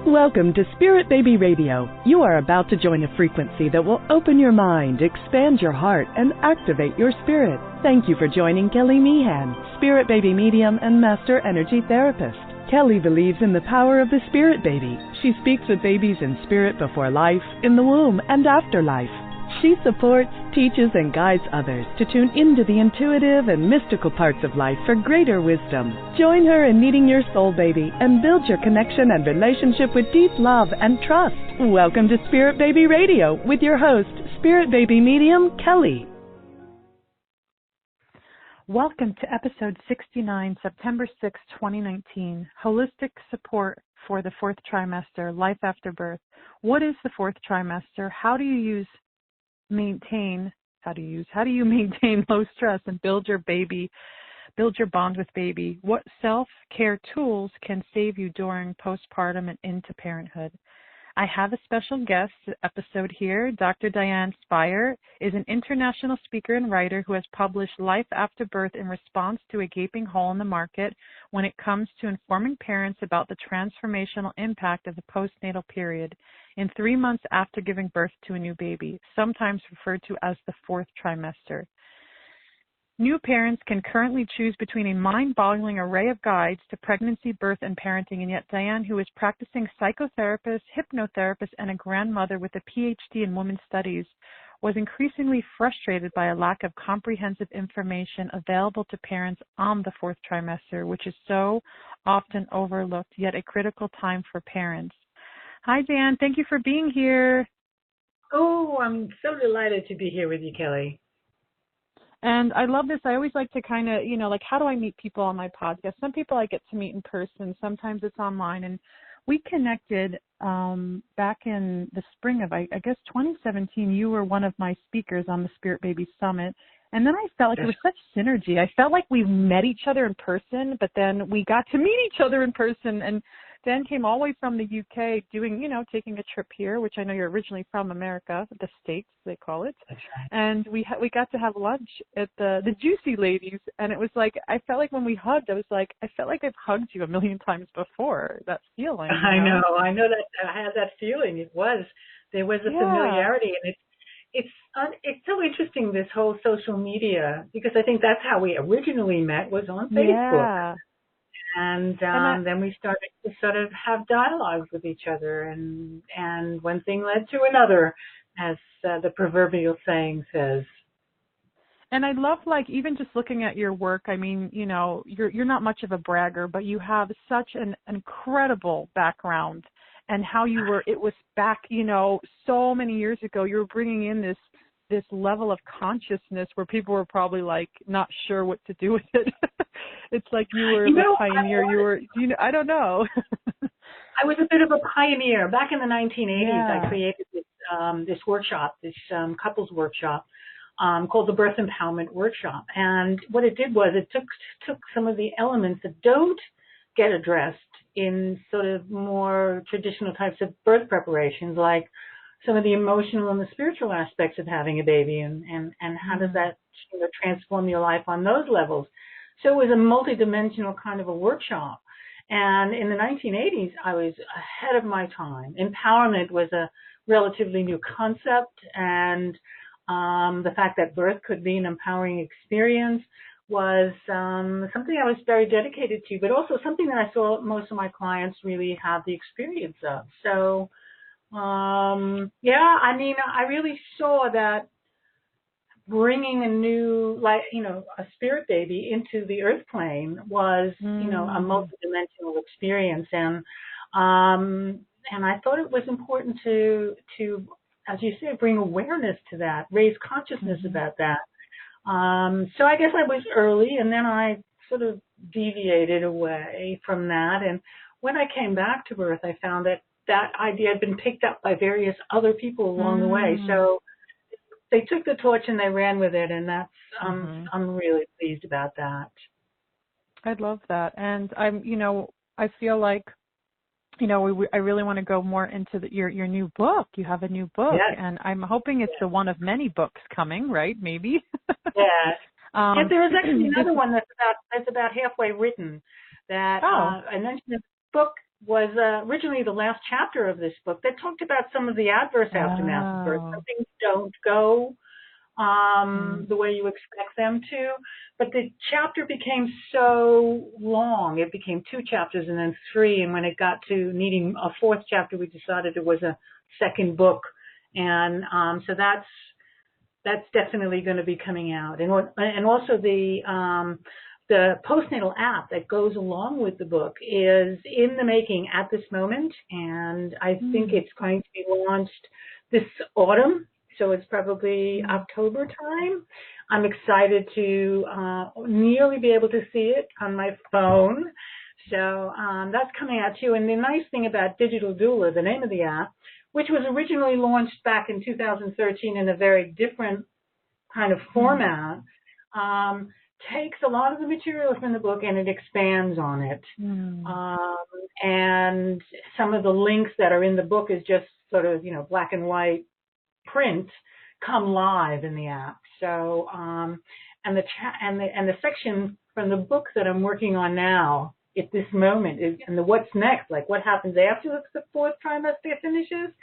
Welcome to Spirit Baby Radio. You are about to join a frequency that will open your mind, expand your heart, and activate your spirit. Thank you for joining Kelly Meehan, Spirit Baby Medium and Master Energy Therapist. Kelly believes in the power of the Spirit Baby. She speaks with babies in spirit before life, in the womb, and after life. She supports, teaches, and guides others to tune into the intuitive and mystical parts of life for greater wisdom. Join her in meeting your soul baby and build your connection and relationship with deep love and trust. Welcome to Spirit Baby Radio with your host, Spirit Baby Medium, Kelly. Welcome to episode 69, September 6, 2019, Holistic Support for the Fourth Trimester, Life After Birth. What is the fourth trimester? How do you maintain low stress and build your bond with baby? What self-care tools can save you during postpartum and into parenthood? I have a special guest episode here. Dr. Diane Spire is an international speaker and writer who has published Life After Birth in response to a gaping hole in the market when it comes to informing parents about the transformational impact of the postnatal period in 3 months after giving birth to a new baby, sometimes referred to as the fourth trimester. New parents can currently choose between a mind-boggling array of guides to pregnancy, birth, and parenting, and yet Diane, who is practicing psychotherapist, hypnotherapist, and a grandmother with a PhD in women's studies, was increasingly frustrated by a lack of comprehensive information available to parents on the fourth trimester, which is so often overlooked, yet a critical time for parents. Hi, Diane. Thank you for being here. Oh, I'm so delighted to be here with you, Kelly. And I love this. I always like to kind of, how do I meet people on my podcast? Some people I get to meet in person. Sometimes it's online. And we connected back in the spring of, I guess, 2017. You were one of my speakers on the Spirit Baby Summit. And then I felt like it was such synergy. I felt like we met each other in person, but then we got to meet each other in person. And Dan came all the way from the UK doing, taking a trip here, which I know you're originally from America, the States, they call it. That's right. And we got to have lunch at the Juicy Ladies. And it was like, I felt like when we hugged, I felt like I've hugged you a million times before, that feeling. I know that I had that feeling. There was a familiarity. And it's so interesting, this whole social media, because I think that's how we originally met, was on Facebook. Yeah. And then we started to sort of have dialogues with each other, and one thing led to another, as the proverbial saying says. And I love, even just looking at your work, I mean, you're not much of a bragger, but you have such an incredible background, and how it was back, so many years ago, you were bringing in this level of consciousness where people were probably not sure what to do with it. It's like you were the pioneer. I don't know. I was a bit of a pioneer. Back in the 1980s, I created this workshop, this couples workshop called the Birth Empowerment Workshop. And what it did was it took some of the elements that don't get addressed in sort of more traditional types of birth preparations, like some of the emotional and the spiritual aspects of having a baby, and how does that transform your life on those levels. So it was a multidimensional kind of a workshop. And in the 1980s, I was ahead of my time. Empowerment was a relatively new concept, and the fact that birth could be an empowering experience was something I was very dedicated to, but also something that I saw most of my clients really have the experience of. So I really saw that bringing a new, a spirit baby into the earth plane was, a multidimensional experience. And I thought it was important to, as you say, bring awareness to that, raise consciousness about that. So I guess I was early, and then I sort of deviated away from that. And when I came back to birth, I found that idea had been picked up by various other people along the way. So they took the torch and they ran with it, and that's I'm really pleased about that. I love that, and I feel like I really want to go more into your new book. You have a new book, and I'm hoping it's the one of many books coming, right? Maybe. Yes. And there is actually another one that's about halfway written. That I mentioned the book was originally the last chapter of this book that talked about some of the adverse aftermath of birth. Some things don't go the way you expect them to, but the chapter became so long. It became 2 chapters and then 3, and when it got to needing a 4th chapter, we decided it was a second book, and so that's definitely going to be coming out, and also the postnatal app that goes along with the book is in the making at this moment, and I think it's going to be launched this autumn, so it's probably October time. I'm excited to nearly be able to see it on my phone, so that's coming out too. And the nice thing about Digital Doula, the name of the app, which was originally launched back in 2013 in a very different kind of format, takes a lot of the material from the book and it expands on it. And some of the links that are in the book is just sort of, black and white print come live in the app. So, and the section from the book that I'm working on now at this moment is, and the what's next, like what happens after the 4th trimester finishes,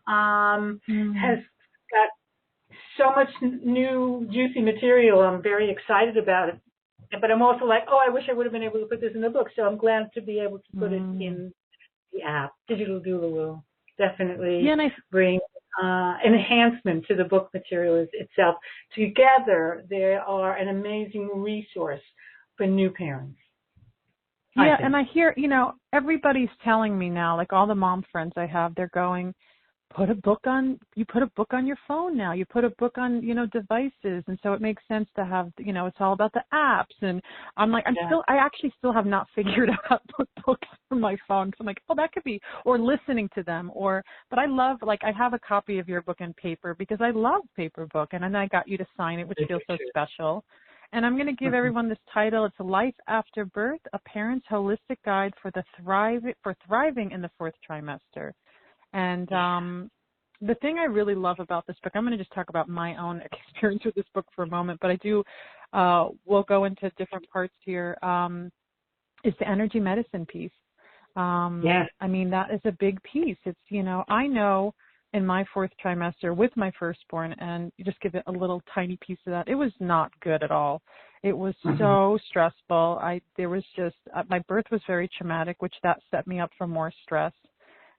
has got so much new juicy material. I'm very excited about it, but I'm also like, I wish I would have been able to put this in the book. So I'm glad to be able to put it in the app. Digital Doula will definitely bring enhancement to the book material itself. Together, they are an amazing resource for new parents. Yeah, and I hear, everybody's telling me now, like all the mom friends I have, they're going, you put a book on your phone now. You put a book on, devices. And so it makes sense to have, it's all about the apps. And I'm like, I actually still have not figured out how to put books on my phone. So I'm like, that could be, or listening to them, but I love, I have a copy of your book in paper because I love paper book. And then I got you to sign it, which feels so special. And I'm going to give everyone this title. It's Life After Birth, A Parent's Holistic Guide for Thriving in the 4th Trimester. And the thing I really love about this book, I'm going to just talk about my own experience with this book for a moment, but I do, we'll go into different parts here, is the energy medicine piece. I mean, that is a big piece. It's, I know in my 4th trimester with my firstborn, and you just give it a little tiny piece of that, it was not good at all. It was so stressful. There was just, my birth was very traumatic, which that set me up for more stress.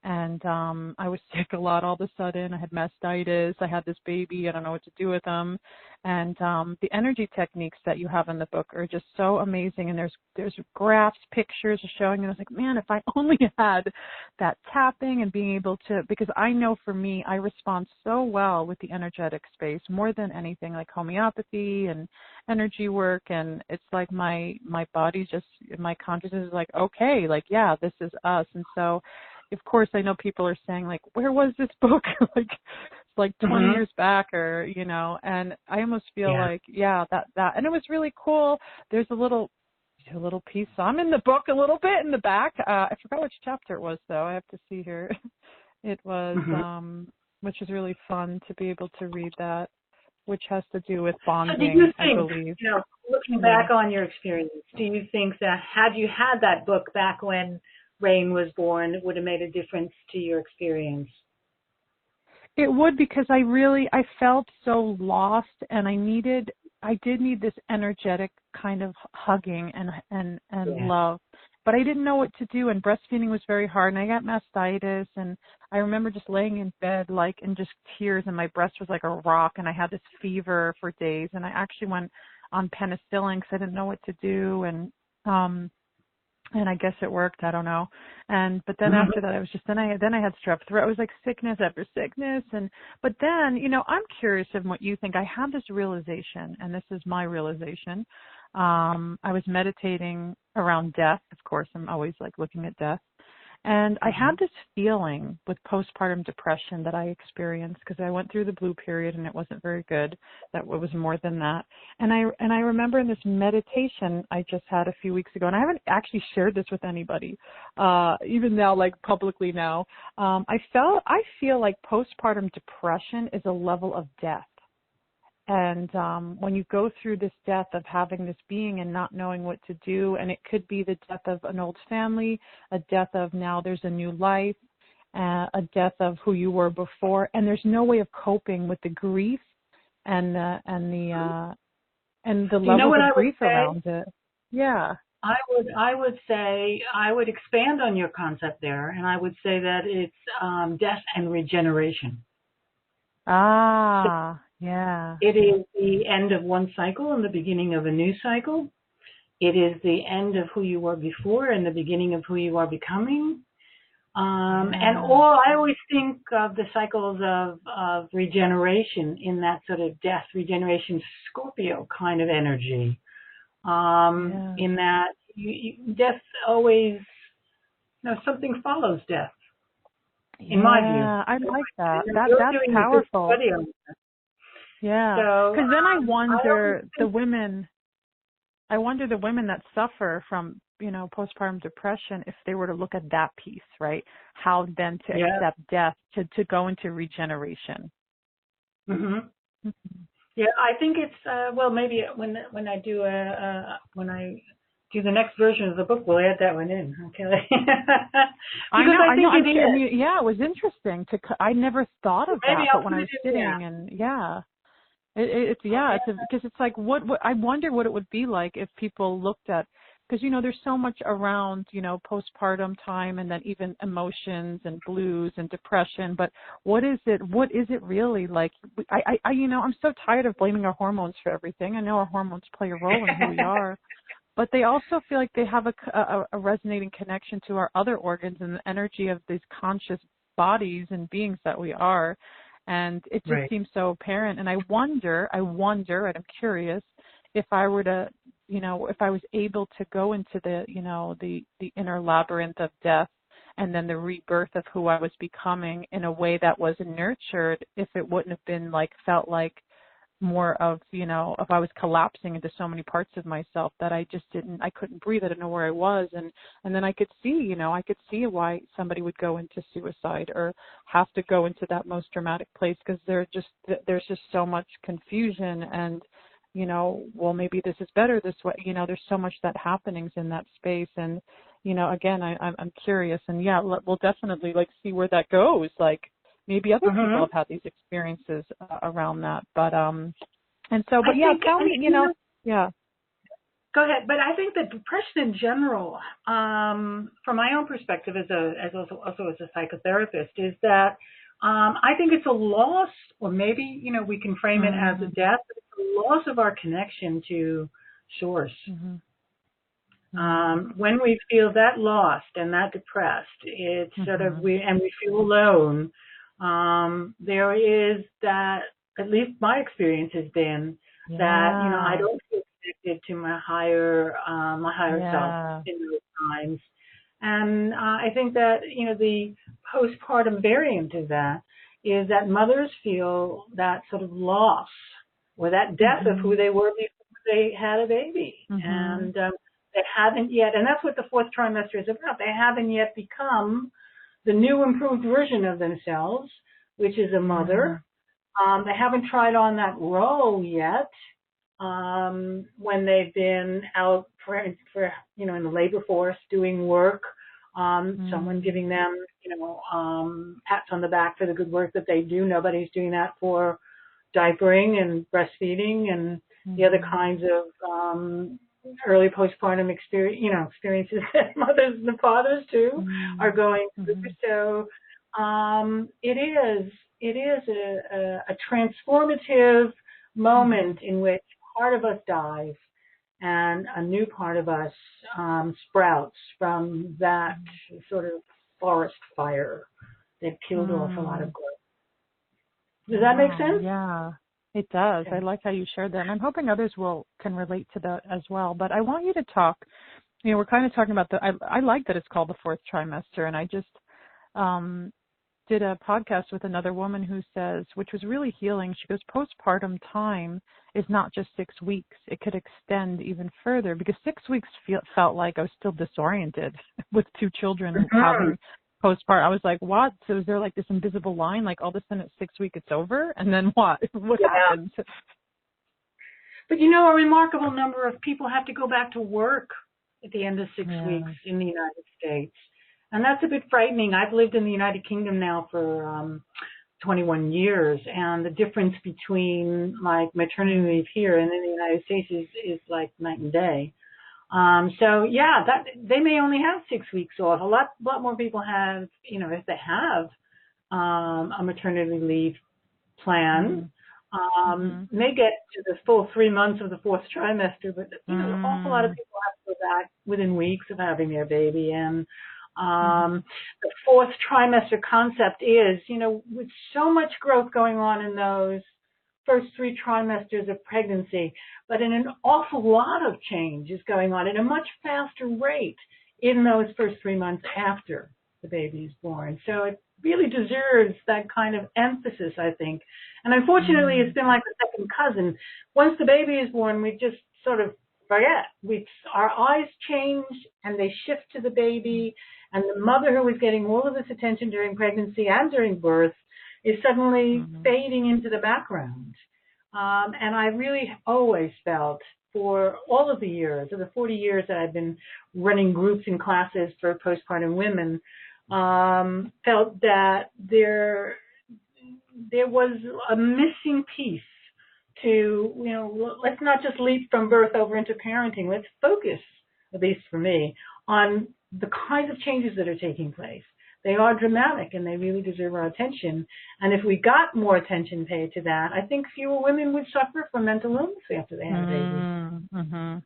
And I was sick a lot all of a sudden. I had mastitis. I had this baby. I don't know what to do with him. And the energy techniques that you have in the book are just so amazing. And there's graphs, pictures showing. And I was like, man, if I only had that tapping and being able to, because I know for me, I respond so well with the energetic space more than anything, like homeopathy and energy work. And it's like my body just, my consciousness is like, okay, like, yeah, this is us. And so, of course, I know people are saying, like, where was this book? like 20 years back or, and I almost feel like, that. And it was really cool. There's a little piece. So I'm in the book a little bit in the back. I forgot which chapter it was, though. I have to see here. It was, which is really fun to be able to read that, which has to do with bonding, so do you think, I believe. Looking back on your experience, do you think that had you had that book back when Rain was born, it would have made a difference to your experience? It would, because I felt so lost, and I did need this energetic kind of hugging and love, but I didn't know what to do, and breastfeeding was very hard, and I got mastitis, and I remember just laying in bed in just tears, and my breast was like a rock, and I had this fever for days, and I actually went on penicillin because I didn't know what to do, and I guess it worked. I don't know. But then after that, I was just, then I had strep throat. It was like sickness after sickness. But then, I'm curious of what you think. I had this realization, and this is my realization. I was meditating around death. Of course, I'm always looking at death. And I had this feeling with postpartum depression that I experienced because I went through the blue period and it wasn't very good. That was more than that. And I remember in this meditation I just had a few weeks ago, and I haven't actually shared this with anybody, even now, publicly now. I feel like postpartum depression is a level of death. And when you go through this death of having this being and not knowing what to do, and it could be the death of an old family, a death of now there's a new life, a death of who you were before, and there's no way of coping with the grief and the level of grief around it. Yeah. I would say I would expand on your concept there, and I would say that it's death and regeneration. Ah, yeah. It is the end of one cycle and the beginning of a new cycle. It is the end of who you were before and the beginning of who you are becoming. And I always think of the cycles of regeneration in that sort of death, regeneration, Scorpio kind of energy. In that death always, something follows death. In my view. Yeah, I like that. That's powerful. Yeah. Because then I wonder the women that suffer from, postpartum depression, if they were to look at that piece, right? How then to accept death, to go into regeneration. Mm-hmm. Mm-hmm. Yeah, I think it's maybe when I do the next version of the book, we'll add that one in. Okay. I know. It was interesting I never thought of that, but when I was sitting because it's like what I wonder what it would be like if people looked at, because there's so much around postpartum time, and then even emotions and blues and depression, but what is it really like? I'm so tired of blaming our hormones for everything. I know our hormones play a role in who we are, but they also feel like they have a resonating connection to our other organs and the energy of these conscious bodies and beings that we are. And it just seems so apparent. And I wonder, and I'm curious, if I were to, if I was able to go into the inner labyrinth of death and then the rebirth of who I was becoming in a way that was nurtured, if it wouldn't have been felt like more of, if I was collapsing into so many parts of myself that I couldn't breathe. I didn't know where I was. And then I could see, why somebody would go into suicide or have to go into that most dramatic place, because there's just so much confusion and, maybe this is better this way. There's so much that happenings in that space. And, again, I'm curious, and we'll definitely see where that goes. Maybe other people have had these experiences around that, but tell me, Go ahead. But I think that depression in general, from my own perspective as also as a psychotherapist, is that I think it's a loss, or maybe we can frame it as a death, but it's a loss of our connection to source. When we feel that lost and that depressed, it's sort of we feel alone. There is that, at least my experience has been that, I don't feel connected to my higher self in those times. And I think that, the postpartum variant of that is that mothers feel that sort of loss or that death of who they were before they had a baby. And they haven't yet, and that's what the fourth trimester is about, they haven't yet become the new improved version of themselves, which is a mother. They haven't tried on that role yet when they've been out for in the labor force doing work, someone giving them, pats on the back for the good work that they do. Nobody's doing that for diapering and breastfeeding and the other kinds of early postpartum experiences that mothers and fathers too are going through. So it is a transformative moment in which part of us dies and a new part of us sprouts from that sort of forest fire that killed off a lot of growth. Does that make sense? Yeah. It does. I like how you shared that. And I'm hoping others can relate to that as well. But I want you to talk, we're kind of talking about I like that it's called the fourth trimester. And I just did a podcast with another woman who says, which was really healing. She goes, postpartum time is not just 6 weeks. It could extend even further, because 6 weeks felt like I was still disoriented with 2 children having postpartum. I was like, what? So is there this invisible line, all of a sudden at 6 weeks it's over? And then what? What happens? But a remarkable number of people have to go back to work at the end of 6 weeks in the United States. And that's a bit frightening. I've lived in the United Kingdom now for 21 years, and the difference between like maternity leave here and in the United States is like night and day. So yeah, that they may only have 6 weeks off. A lot more people have, if they have a maternity leave plan, may get to the full 3 months of the fourth trimester, but an awful lot of people have to go back within weeks of having their baby. And the fourth trimester concept is, with so much growth going on in those first 3 trimesters of pregnancy, but in an awful lot of change is going on at a much faster rate in those first 3 months after the baby is born. So it really deserves that kind of emphasis, I think. And unfortunately, it's been like a second cousin. Once the baby is born, we just sort of forget. Our eyes change and they shift to the baby, and the mother who was getting all of this attention during pregnancy and during birth is suddenly fading into the background. And I really always felt, for all of the years, of the 40 years that I've been running groups and classes for postpartum women, felt that there was a missing piece to, let's not just leap from birth over into parenting. Let's focus, at least for me, on the kinds of changes that are taking place. They are dramatic and they really deserve our attention. And if we got more attention paid to that, I think fewer women would suffer from mental illness after they had a baby.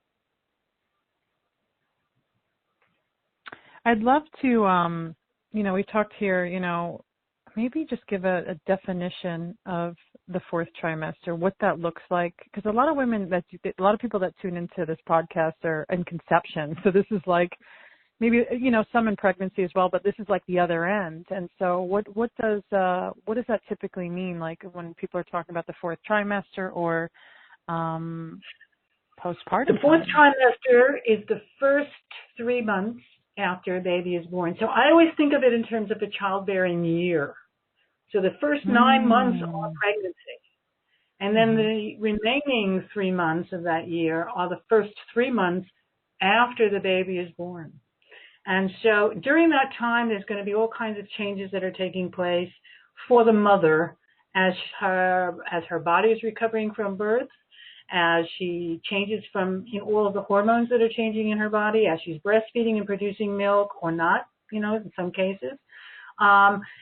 I'd love to, we talked here, maybe just give a definition of the fourth trimester, what that looks like. Because a lot of people that tune into this podcast are in conception. So this is like, maybe, some in pregnancy as well, but this is like the other end. And so what does that typically mean? Like when people are talking about the fourth trimester or postpartum? The fourth trimester is the first 3 months after a baby is born. So I always think of it in terms of a childbearing year. So the first 9 months are pregnancy. And then the remaining 3 months of that year are the first 3 months after the baby is born. And so during that time, there's going to be all kinds of changes that are taking place for the mother as her body is recovering from birth, as she changes from all of the hormones that are changing in her body, as she's breastfeeding and producing milk or not, in some cases.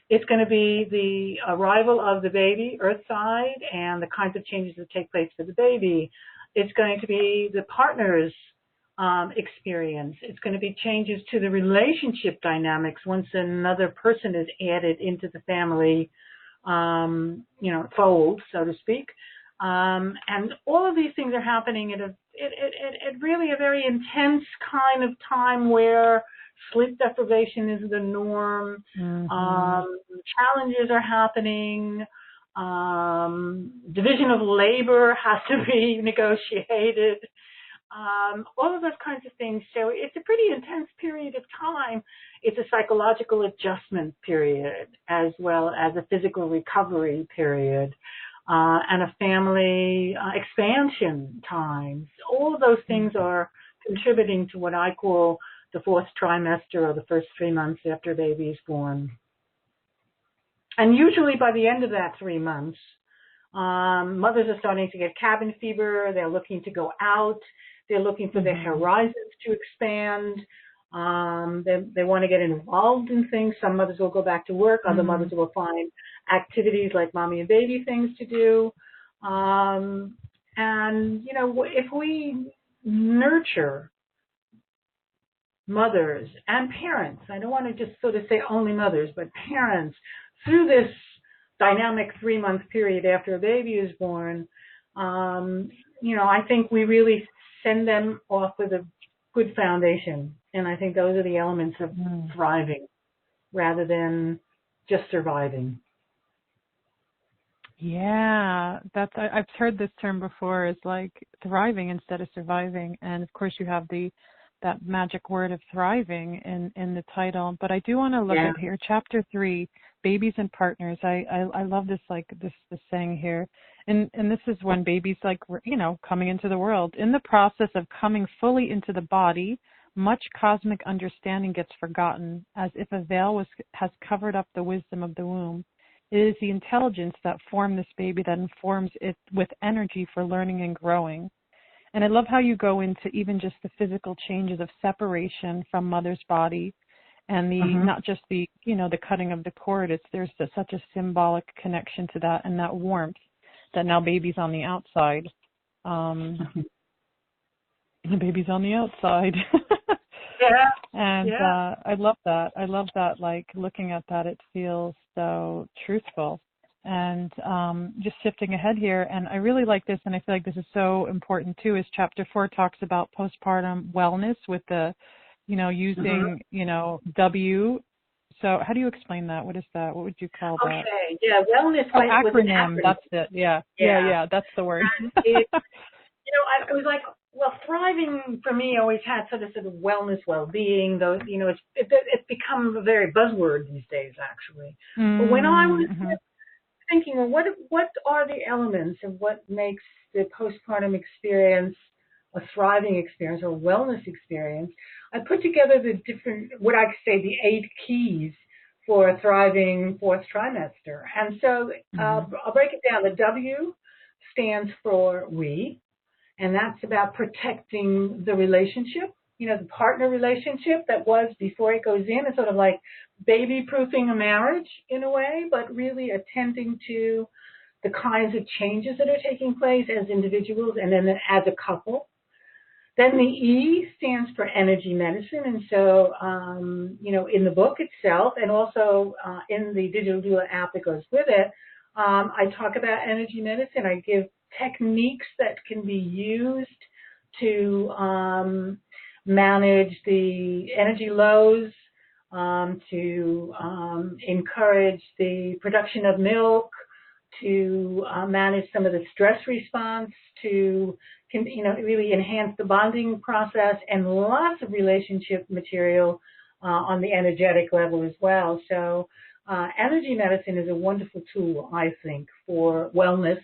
It's going to be the arrival of the baby, earthside, and the kinds of changes that take place for the baby. It's going to be the partner's experience. It's going to be changes to the relationship dynamics once another person is added into the family, fold, so to speak. And all of these things are happening at really a very intense kind of time where sleep deprivation is the norm. Challenges are happening. Division of labor has to be negotiated. All of those kinds of things. So it's a pretty intense period of time. It's a psychological adjustment period as well as a physical recovery period, and a family expansion time. All of those things are contributing to what I call the fourth trimester, or the first 3 months after a baby is born. And usually by the end of that 3 months, mothers are starting to get cabin fever. They're looking to go out. They're looking for their horizons to expand. They want to get involved in things. Some mothers will go back to work. Other mothers will find activities like mommy and baby things to do. And, if we nurture mothers and parents, I don't want to just sort of say only mothers, but parents, through this dynamic 3 month period after a baby is born, I think we really send them off with a good foundation. And I think those are the elements of thriving rather than just surviving. Yeah, I've heard this term before, is like thriving instead of surviving. And of course you have the that magic word of thriving in the title. But I do want to look at here, Chapter 3, Babies and Partners. I love this, like this saying here. And this is when babies, like, you know, coming into the world. In the process of coming fully into the body, much cosmic understanding gets forgotten, as if a veil has covered up the wisdom of the womb. It is the intelligence that formed this baby that informs it with energy for learning and growing. And I love how you go into even just the physical changes of separation from mother's body, and the not just the, you know, the cutting of the cord. There's such a symbolic connection to that, and that warmth that now baby's on the outside. The baby's on the outside. And I love that. I love that, like, looking at that, it feels so truthful. And just shifting ahead here, and I really like this, and I feel like this is so important too, is Chapter 4 talks about postpartum wellness with the, you know, using, you know, W. So how do you explain that? What is that? What would you call that? Okay, wellness was an acronym. That's it. Yeah, that's the word. You know, I was like, well, thriving for me always had sort of wellness, well-being. Those, you know, it's become a very buzzword these days, actually. But when I was thinking, well, what are the elements of what makes the postpartum experience a thriving experience or a wellness experience, I put together the different, what I could say, the 8 keys for a thriving fourth trimester. And so I'll break it down. The W stands for we, and that's about protecting the relationship, you know, the partner relationship that was before it goes in. It's sort of like baby-proofing a marriage in a way, but really attending to the kinds of changes that are taking place as individuals and then as a couple. Then the E stands for energy medicine. And so, you know, in the book itself and also in the digital doula app that goes with it, I talk about energy medicine. I give techniques that can be used to manage the energy lows, to encourage the production of milk, to manage some of the stress response, to, you know, really enhance the bonding process, and lots of relationship material on the energetic level as well. So energy medicine is a wonderful tool, I think, for wellness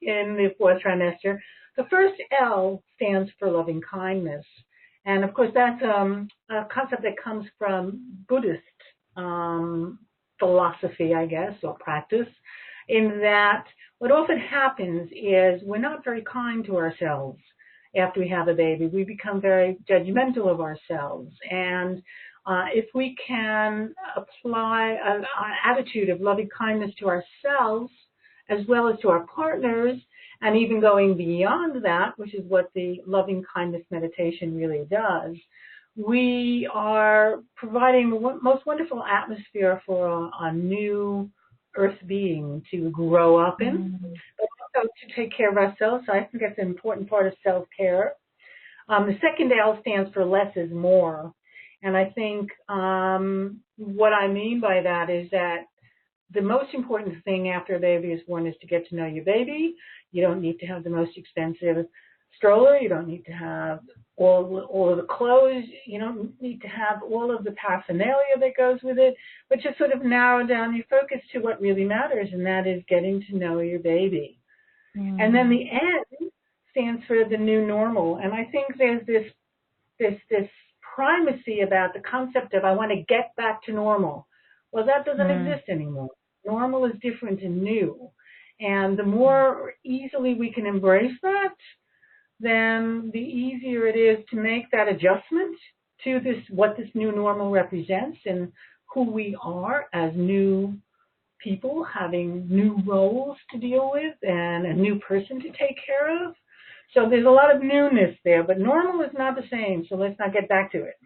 in the fourth trimester. The first L stands for loving kindness. And of course, that's a concept that comes from Buddhist philosophy, I guess, or practice, in that what often happens is we're not very kind to ourselves after we have a baby. We become very judgmental of ourselves. And if we can apply an attitude of loving kindness to ourselves as well as to our partners, and even going beyond that, which is what the loving kindness meditation really does, we are providing the most wonderful atmosphere for a new earth being to grow up in, but also to take care of ourselves. So I think that's an important part of self-care. The second L stands for less is more. And I think what I mean by that is that the most important thing after a baby is born is to get to know your baby. You don't need to have the most expensive stroller. You don't need to have all of the clothes. You don't need to have all of the paraphernalia that goes with it, but just sort of narrow down your focus to what really matters, and that is getting to know your baby. And then the N stands for the new normal. And I think there's this primacy about the concept of I want to get back to normal. Well, that doesn't exist anymore. Normal is different and new. And the more easily we can embrace that, then the easier it is to make that adjustment to this, what this new normal represents and who we are as new people, having new roles to deal with and a new person to take care of. So there's a lot of newness there, but normal is not the same, so let's not get back to it.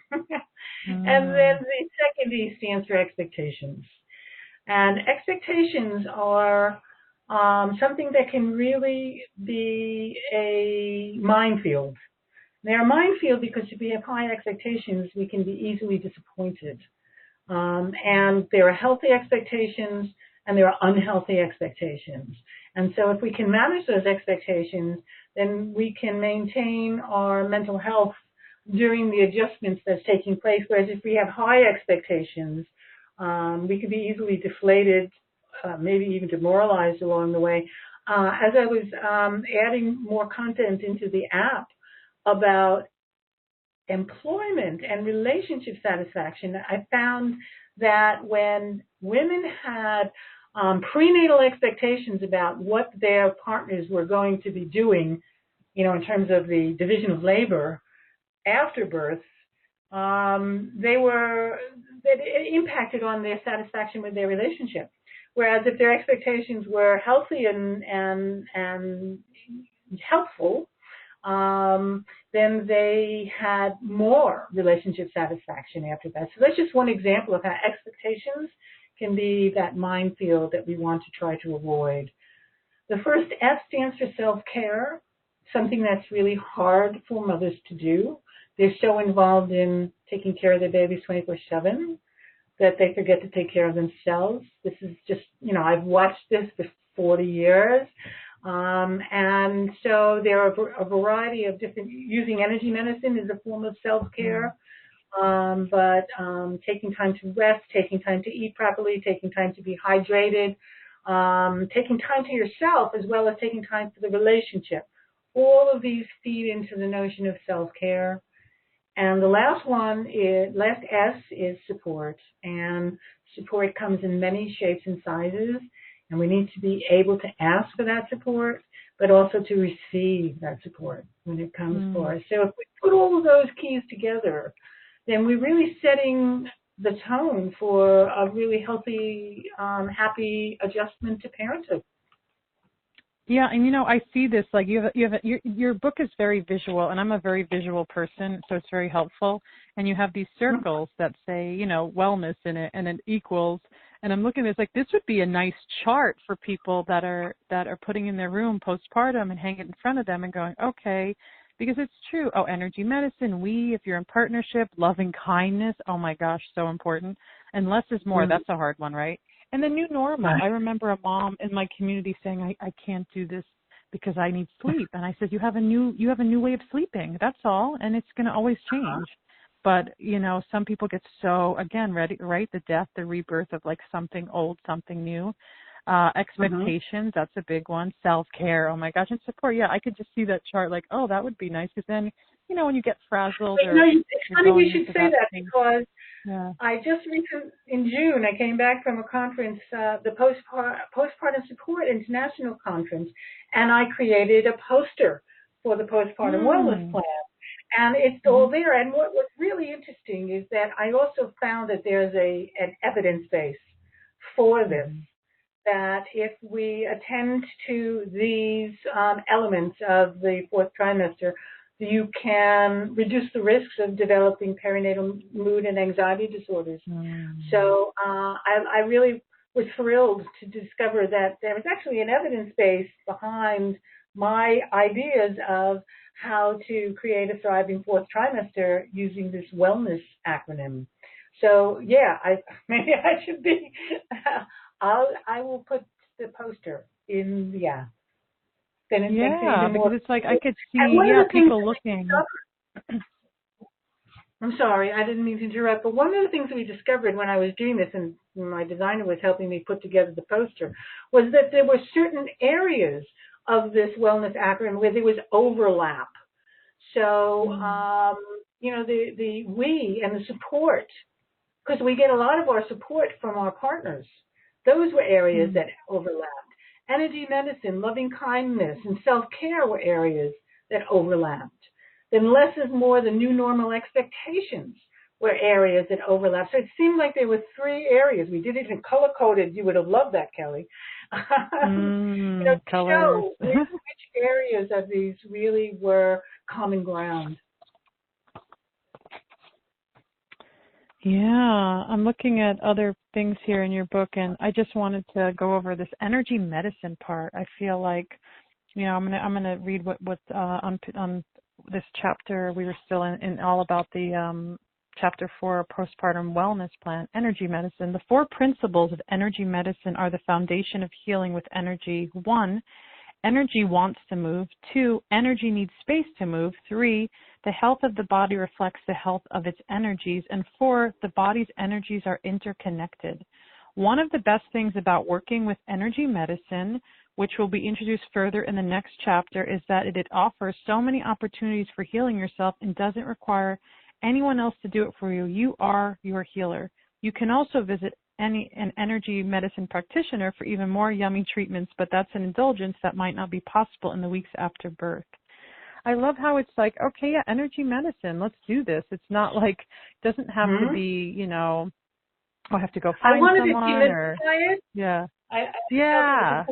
And then the second E stands for expectations. And expectations are something that can really be a minefield. They're a minefield because if we have high expectations, we can be easily disappointed. And there are healthy expectations and there are unhealthy expectations. And so if we can manage those expectations, then we can maintain our mental health during the adjustments that's taking place. Whereas if we have high expectations, we could be easily deflated, maybe even demoralized along the way. As I was adding more content into the app about employment and relationship satisfaction, I found that when women had prenatal expectations about what their partners were going to be doing, in terms of the division of labor after birth, it impacted on their satisfaction with their relationship. Whereas if their expectations were healthy and helpful, then they had more relationship satisfaction after that. So that's just one example of how expectations can be that minefield that we want to try to avoid. The first S stands for self-care, something that's really hard for mothers to do. They're so involved in taking care of their babies 24/7 that they forget to take care of themselves. This is just, I've watched this for 40 years. And so there are a variety of different, using energy medicine is a form of self-care, but taking time to rest, taking time to eat properly, taking time to be hydrated, taking time to yourself as well as taking time for the relationship. All of these feed into the notion of self-care. And the last S is support. And support comes in many shapes and sizes. And we need to be able to ask for that support, but also to receive that support when it comes for us. So if we put all of those keys together, then we're really setting the tone for a really healthy, happy adjustment to parenthood. Yeah, and I see this, like your book is very visual, and I'm a very visual person, so it's very helpful. And you have these circles that say, wellness in it, and it equals. And I'm looking at this like this would be a nice chart for people that are putting in their room postpartum and hang it in front of them and going, okay, because it's true. Oh, energy medicine, if you're in partnership, loving kindness, oh my gosh, so important. And less is more. That's a hard one, right? And the new normal. I remember a mom in my community saying, I can't do this because I need sleep. And I said, you have a new way of sleeping. That's all. And it's going to always change. But, some people get so, again, ready, right? The death, the rebirth of like something old, something new. Expectations, that's a big one. Self-care, oh my gosh. And support, yeah, I could just see that chart like, oh, that would be nice. Because then, when you get frazzled. It's funny you should say that because I just recently, in June, I came back from a conference, the Postpartum Support International Conference, and I created a poster for the Postpartum Wellness Plan. And it's all there. And what's really interesting is that I also found that there's an evidence base for this, that if we attend to these elements of the fourth trimester, you can reduce the risks of developing perinatal mood and anxiety disorders. So I really was thrilled to discover that there was actually an evidence base behind my ideas of how to create a thriving fourth trimester using this wellness acronym. So yeah, maybe I should be. I will put the poster in the app. Because it's like I could see people looking. I'm sorry, I didn't mean to interrupt, but one of the things that we discovered when I was doing this, and my designer was helping me put together the poster, was that there were certain areas of this wellness acronym where there was overlap. So, the we and the support, because we get a lot of our support from our partners. Those were areas that overlapped. Energy medicine, loving kindness, and self-care were areas that overlapped. Then less is more, the new normal expectations were areas that overlapped. So it seemed like there were 3 areas. We did it in color-coded. You would have loved that, Kelly. To show which areas of these really were common ground. Yeah, I'm looking at other things here in your book, and I just wanted to go over this energy medicine part. I feel like, I'm gonna read what on this chapter. We were still in all about the chapter 4, postpartum wellness plan, energy medicine. The 4 principles of energy medicine are the foundation of healing with energy. 1, energy wants to move. 2, energy needs space to move. 3, The health of the body reflects the health of its energies, and 4, the body's energies are interconnected. One of the best things about working with energy medicine, which will be introduced further in the next chapter, is that it offers so many opportunities for healing yourself and doesn't require anyone else to do it for you. You are your healer. You can also visit an energy medicine practitioner for even more yummy treatments, but that's an indulgence that might not be possible in the weeks after birth. I love how it's like, okay, yeah, energy medicine, let's do this. It's not like, it doesn't have to be, you know, I have to go find someone or, yeah. Yeah.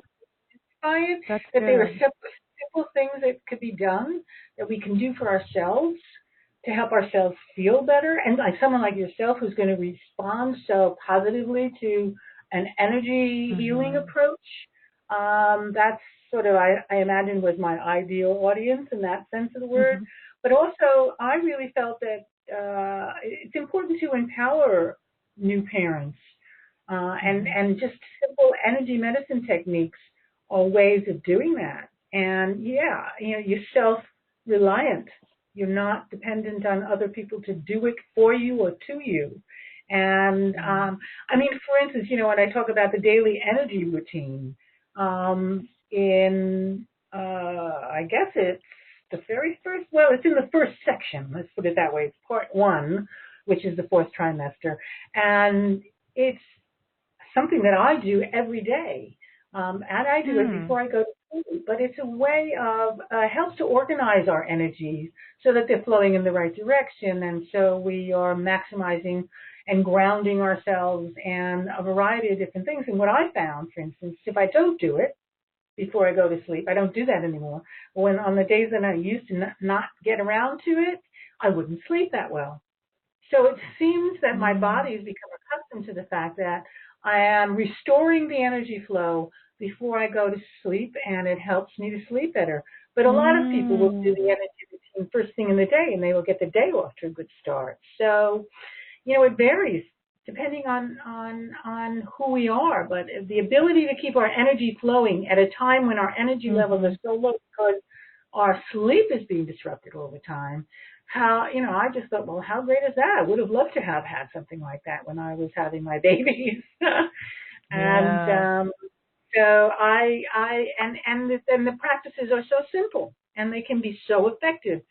That's that good. They were simple things that could be done, that we can do for ourselves to help ourselves feel better. And like someone like yourself who's going to respond so positively to an energy healing approach, that's sort of, I imagine, was my ideal audience in that sense of the word. But also, I really felt that it's important to empower new parents. And just simple energy medicine techniques are ways of doing that. And yeah, you know, you're self-reliant. You're not dependent on other people to do it for you or to you. And I mean, for instance, you know, when I talk about the daily energy routine, I guess it's the very first, well, it's in the first section, let's put it that way. It's part 1, which is the 4th trimester. And it's something that I do every day. And I do it before I go to sleep. But it's a way of, helps to organize our energies so that they're flowing in the right direction. And so we are maximizing and grounding ourselves and a variety of different things. And what I found, for instance, if I don't do it before I go to sleep, I don't do that anymore. When on the days that I used to not get around to it, I wouldn't sleep that well. So it seems that my body has become accustomed to the fact that I am restoring the energy flow before I go to sleep, and it helps me to sleep better. But a lot of people will do the energy routine first thing in the day, and they will get the day off to a good start. So, you know, it varies depending on who we are. But the ability to keep our energy flowing at a time when our energy levels are so low because our sleep is being disrupted all the time, how, you know, I just thought, well, how great is that? I would have loved to have had something like that when I was having my babies. And so and the practices are so simple, and they can be so effective.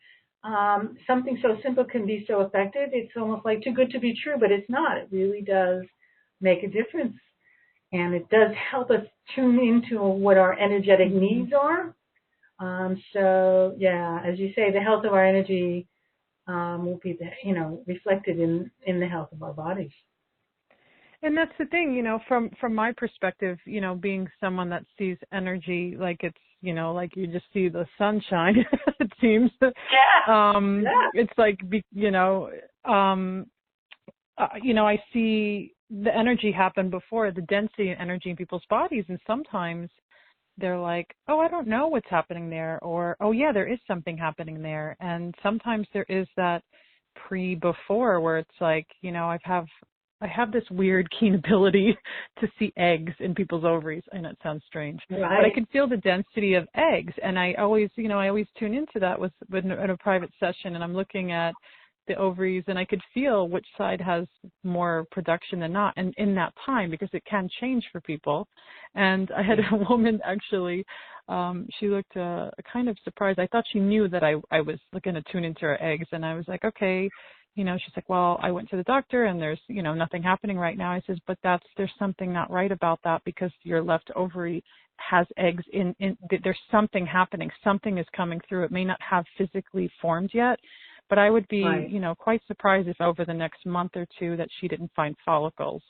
Something so simple can be so effective. It's almost like too good to be true, but it's not. It really does make a difference, and it does help us tune into what our energetic needs are. So yeah, as you say, the health of our energy will be, you know, reflected in the health of our bodies. And that's the thing, you know, from my perspective, you know, being someone that sees energy like it's, you know, like you just see the sunshine, it seems. It's like, you know, I see the energy happen before, the density and energy in people's bodies, and sometimes they're like, oh, I don't know what's happening there, or, oh, yeah, there is something happening there. And sometimes there is that before where it's like, you know, I have this weird keen ability to see eggs in people's ovaries. I know it sounds strange, but I can feel the density of eggs. And I always tune into that in a private session, and I'm looking at the ovaries, and I could feel which side has more production than not, and in that time, because it can change for people. And I had a woman actually, she looked kind of surprised. I thought she knew that I was going to tune into her eggs, and I was like, okay. You know, she's like, well, I went to the doctor and there's, you know, nothing happening right now. I says, but there's something not right about that, because your left ovary has eggs in there's something happening. Something is coming through. It may not have physically formed yet, but I would be, you know, quite surprised if over the next month or two that she didn't find follicles.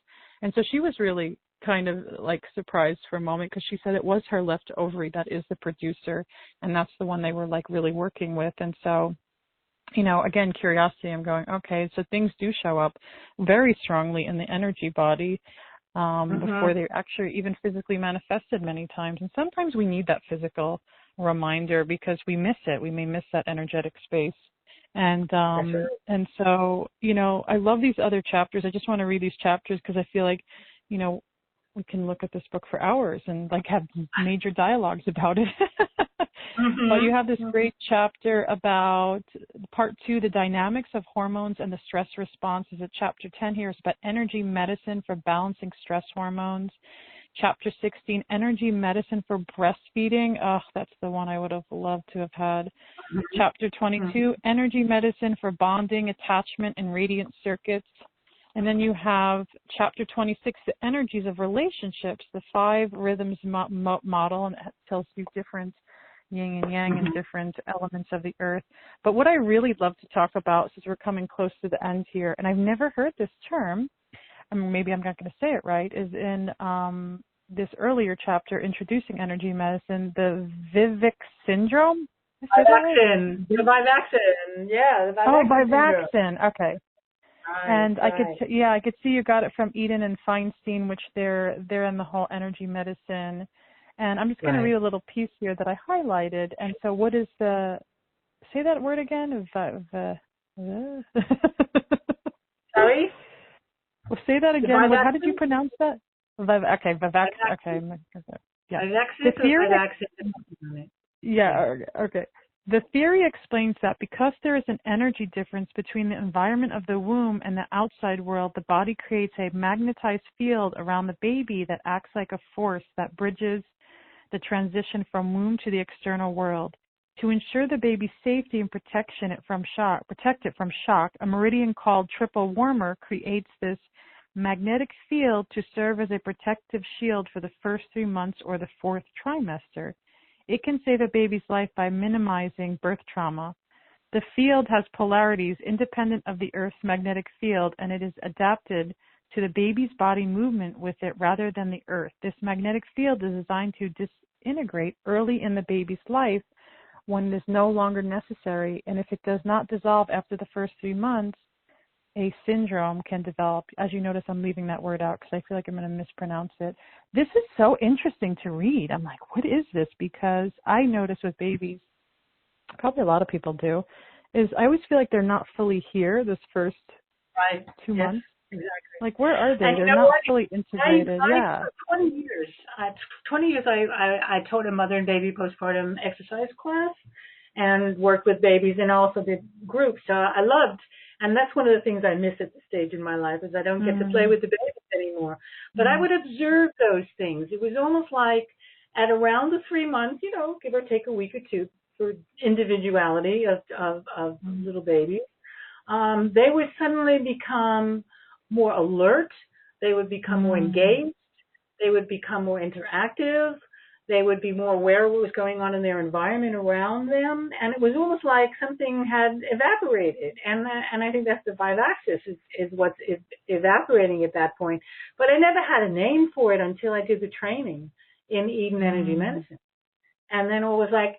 And so she was really kind of like surprised for a moment, because she said it was her left ovary that is the producer, and that's the one they were like really working with. And so, you know, again, curiosity, I'm going, okay, so things do show up very strongly in the energy body before they're actually even physically manifested many times. And sometimes we need that physical reminder because we miss it. We may miss that energetic space. And and so, you know, I love these other chapters. I just want to read these chapters because I feel like, you know, we can look at this book for hours and like have major dialogues about it. But you have this great chapter about part 2, the dynamics of hormones and the stress response. Is it chapter 10 here? It's about energy medicine for balancing stress hormones. Chapter 16, energy medicine for breastfeeding. Oh, that's the one I would have loved to have had. Chapter 22, energy medicine for bonding, attachment, and radiant circuits. And then you have chapter 26, the energies of relationships, the 5 rhythms model, and it tells you different yin and yang and different elements of the earth. But what I really love to talk about, since we're coming close to the end here, and I've never heard this term, maybe I'm not going to say it right, is in this earlier chapter, Introducing Energy Medicine, the Vivek syndrome. Vivaxin. The Vivaxin. Yeah, the Vivaxin. Oh, Vivaxin. Okay. Right, and I could see you got it from Eden and Feinstein, which they're in the whole energy medicine. And I'm just going to read a little piece here that I highlighted. And so what is say that word again? Sorry? Well, say that again. How did you pronounce that? Okay, Vivaxin. Okay. Yeah. The theory. Yeah, okay. The theory explains that because there is an energy difference between the environment of the womb and the outside world, the body creates a magnetized field around the baby that acts like a force that bridges the transition from womb to the external world. To ensure the baby's safety and protect it from shock, a meridian called triple warmer creates this magnetic field to serve as a protective shield for the first 3 months or the 4th trimester. It can save a baby's life by minimizing birth trauma. The field has polarities independent of the Earth's magnetic field, and it is adapted to the baby's body movement with it rather than the Earth. This magnetic field is designed to disintegrate early in the baby's life when it is no longer necessary, and if it does not dissolve after the first 3 months, a syndrome can develop. As you notice, I'm leaving that word out because I feel like I'm going to mispronounce it. This is so interesting to read. I'm like, what is this? Because I notice with babies, probably a lot of people do, is I always feel like they're not fully here this first 2 months. Exactly. Like, where are they? They're not fully integrated. For 20 years, I taught a mother and baby postpartum exercise class and worked with babies and also did groups. So I loved. And that's one of the things I miss at this stage in my life is I don't get to play with the babies anymore. But I would observe those things. It was almost like at around the 3 months, give or take a week or two for individuality of little babies, they would suddenly become more alert. They would become more engaged. They would become more interactive. They would be more aware of what was going on in their environment around them. And it was almost like something had evaporated. And I think that's the Vivaxis is what's evaporating at that point. But I never had a name for it until I did the training in Eden Energy Medicine. And then it was like,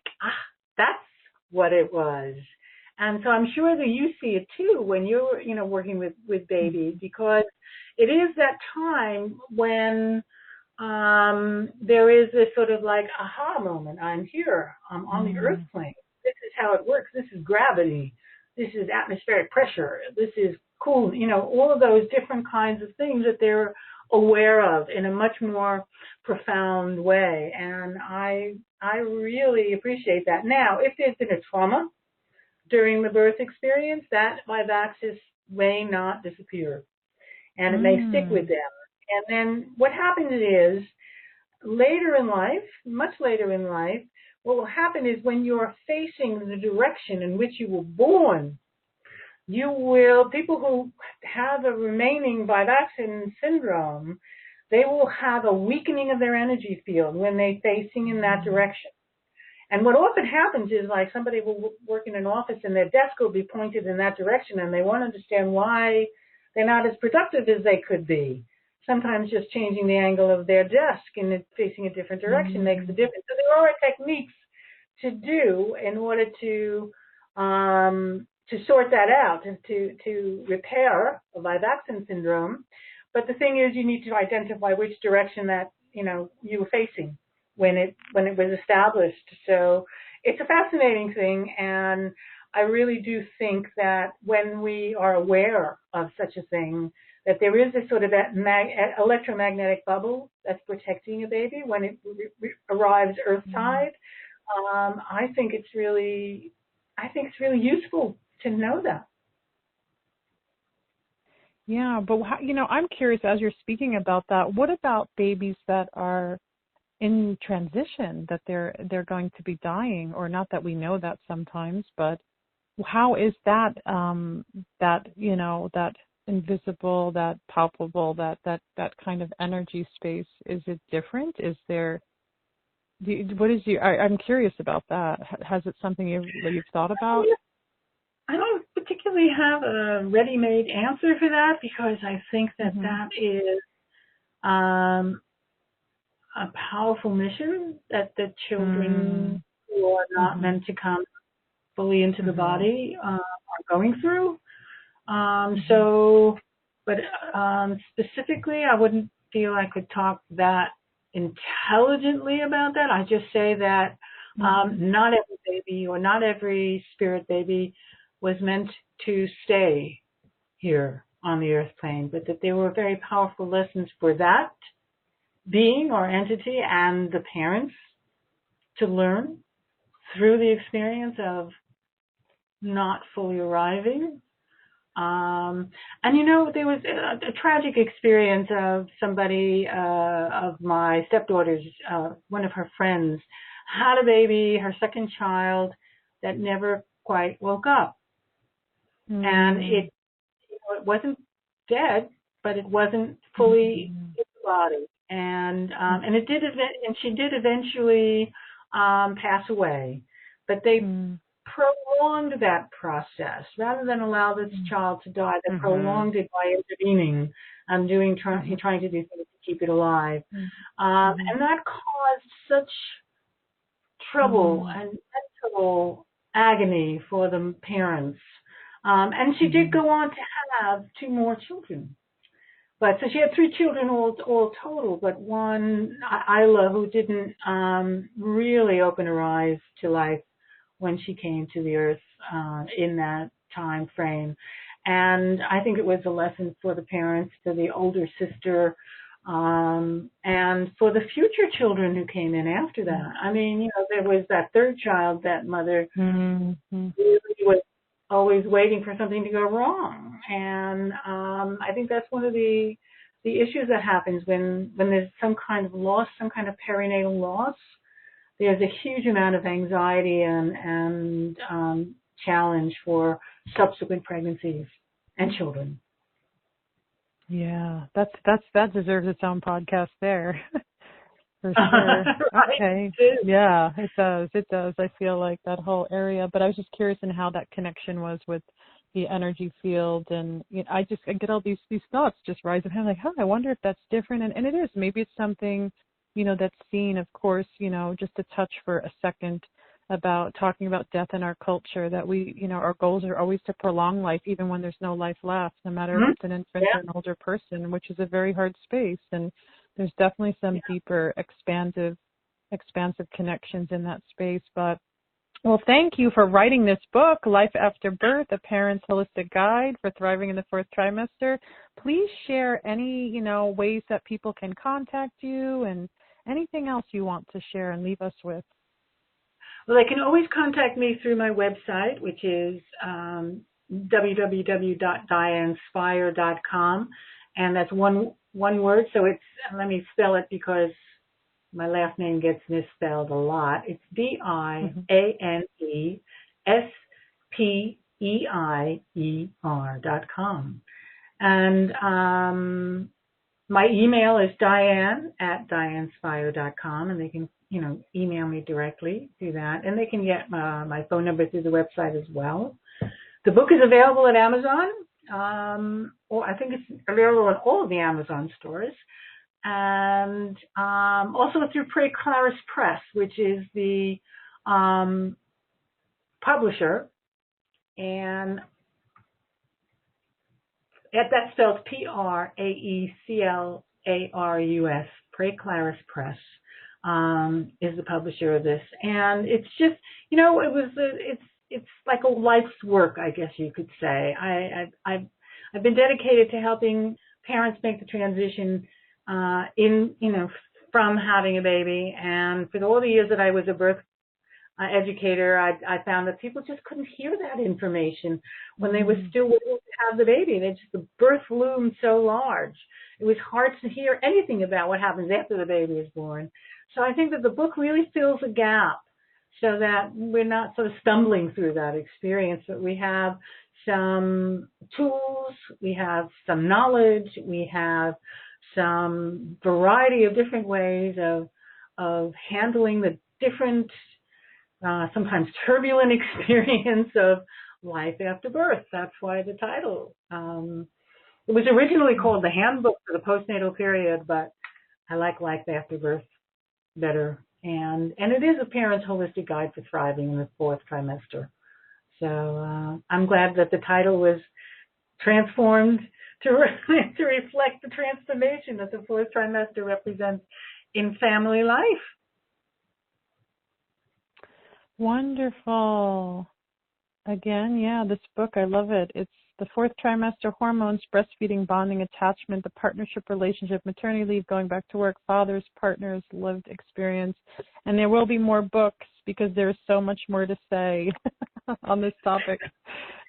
that's what it was. And so I'm sure that you see it too when you're, working with babies, because it is that time when there is this sort of like aha moment. I'm here. I'm on the earth plane. This is how it works. This is gravity. This is atmospheric pressure. This is cool. All of those different kinds of things that they're aware of in a much more profound way. And I really appreciate that. Now, if there's been a trauma during the birth experience, that Vivaxis may not disappear. And it may stick with them. And then what happens is later in life, much later in life, what will happen is when you're facing the direction in which you were born, people who have a remaining Vivaxin syndrome, they will have a weakening of their energy field when they're facing in that direction. And what often happens is like somebody will work in an office and their desk will be pointed in that direction and they want to understand why they're not as productive as they could be. Sometimes just changing the angle of their desk and facing a different direction makes a difference. So there are techniques to do in order to sort that out and to repair a Vivaxin syndrome. But the thing is, you need to identify which direction that you were facing when it was established. So it's a fascinating thing, and I really do think that when we are aware of such a thing, that there is a sort of that electromagnetic bubble that's protecting a baby when it arrives earthside. I think it's really useful to know that. Yeah, but I'm curious as you're speaking about that. What about babies that are in transition, that they're going to be dying, or not that we know that sometimes, but how is that that invisible, that palpable, that kind of energy space? Is it different? Is there? I'm curious about that. Has it something you've thought about? I don't particularly have a ready-made answer for that, because I think that that is a powerful mission that the children who are not meant to come fully into the body are going through. But specifically, I wouldn't feel I could talk that intelligently about that. I just say that not every baby or not every spirit baby was meant to stay here on the earth plane, but that there were very powerful lessons for that being or entity and the parents to learn through the experience of not fully arriving. And there was a tragic experience of somebody, of my stepdaughter's, one of her friends had a baby, her second child, that never quite woke up. And it wasn't dead, but it wasn't fully in the body. And she did eventually pass away, but they prolonged that process rather than allow this child to die. They prolonged it by intervening and trying to do things to keep it alive, and that caused such trouble and mental agony for the parents. And she did go on to have 2 more children. But so she had 3 children all total, but one, Isla, who didn't really open her eyes to life when she came to the earth in that time frame. And I think it was a lesson for the parents, for the older sister, and for the future children who came in after that. I mean, there was that 3rd child, that mother really was always waiting for something to go wrong. And I think that's one of the issues that happens when there's some kind of loss, some kind of perinatal loss. There's a huge amount of anxiety and challenge for subsequent pregnancies and children. Yeah, that deserves its own podcast there. For sure. Okay. Yeah, it does. It does. I feel like that whole area. But I was just curious in how that connection was with the energy field, and I get all these thoughts just rise up. I'm like, I wonder if that's different, and it is. Maybe it's something, that's seen. Of course, just to touch for a second about talking about death in our culture. That we, our goals are always to prolong life, even when there's no life left, no matter if it's an infant or an older person, which is a very hard space. And there's definitely some deeper, expansive connections in that space. But, well, thank you for writing this book, Life After Birth, A Parent's Holistic Guide for Thriving in the Fourth Trimester. Please share any, ways that people can contact you and anything else you want to share and leave us with. Well, they can always contact me through my website, which is www.dianespire.com. And that's one word, so it's, let me spell it because my last name gets misspelled a lot. It's DIANESPEIER.com. And my email is diane@dianespire.com, and they can, email me directly through that. And they can get my phone number through the website as well. The book is available at Amazon. Or I think it's available in all of the Amazon stores, and also through Pray Claris Press, which is the publisher, and that spells PRAECLARUS. Pray Claris Press is the publisher of this, and it's just, it's like a life's work, I guess you could say. I've been dedicated to helping parents make the transition from having a baby, and for all the years that I was a birth educator, I found that people just couldn't hear that information when they were still waiting to have the baby. The birth loomed so large. It was hard to hear anything about what happens after the baby is born. So I think that the book really fills a gap so that we're not sort of stumbling through that experience, but we have some tools, we have some knowledge, we have some variety of different ways of handling the different, sometimes turbulent experience of life after birth. That's why the title. It was originally called The Handbook for the Postnatal Period, but I like Life After Birth better. And it is a parent's holistic guide for thriving in the fourth trimester. So I'm glad that the title was transformed to reflect the transformation that the fourth trimester represents in family life. Wonderful. Again, yeah, this book, I love it. It's the fourth trimester: hormones, breastfeeding, bonding, attachment, the partnership relationship, maternity leave, going back to work, fathers, partners, lived experience. And there will be more books because there's so much more to say on this topic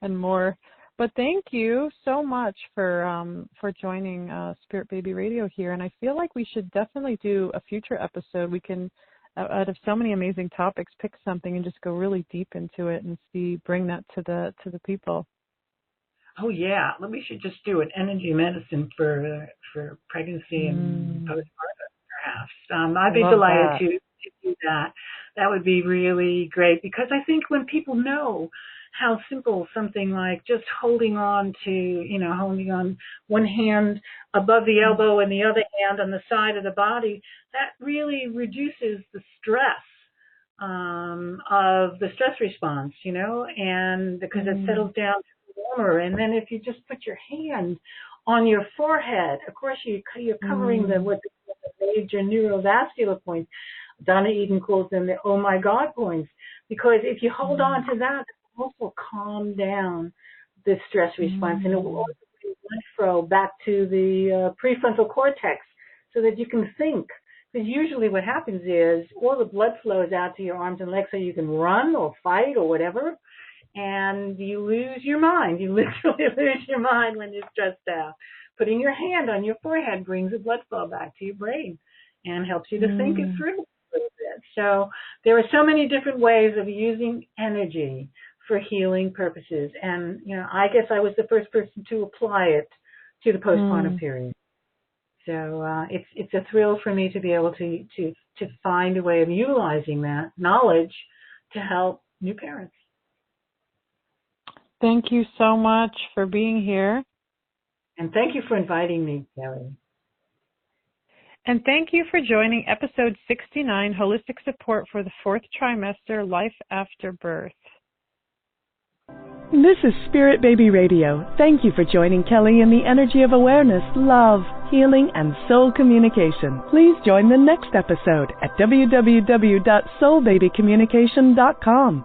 and more. But thank you so much for joining Spirit Baby Radio here. And I feel like we should definitely do a future episode. We can, out of so many amazing topics, pick something and just go really deep into it and bring that to the people. Oh yeah, we should just do an energy medicine for pregnancy and postpartum, perhaps. I'd be delighted to do that. That would be really great, because I think when people know how simple something like just holding on one hand above the elbow and the other hand on the side of the body, that really reduces the stress of the stress response, and because it settles down warmer. And then if you just put your hand on your forehead, of course you're covering the major neurovascular points. Donna Eden calls them the oh my God points, because if you hold on to that, it will also calm down the stress response, and it will also bring blood flow back to the prefrontal cortex so that you can think. Because usually what happens is all the blood flows out to your arms and legs so you can run or fight or whatever, and you lose your mind. You literally lose your mind when you're stressed out. Putting your hand on your forehead brings the blood flow back to your brain and helps you to think it through a little bit. So there are so many different ways of using energy for healing purposes. And, I guess I was the first person to apply it to the postpartum period. So it's a thrill for me to be able to find a way of utilizing that knowledge to help new parents. Thank you so much for being here. And thank you for inviting me, Kelly. And thank you for joining episode 69, Holistic Support for the Fourth Trimester, Life After Birth. This is Spirit Baby Radio. Thank you for joining Kelly in the energy of awareness, love, healing, and soul communication. Please join the next episode at www.soulbabycommunication.com.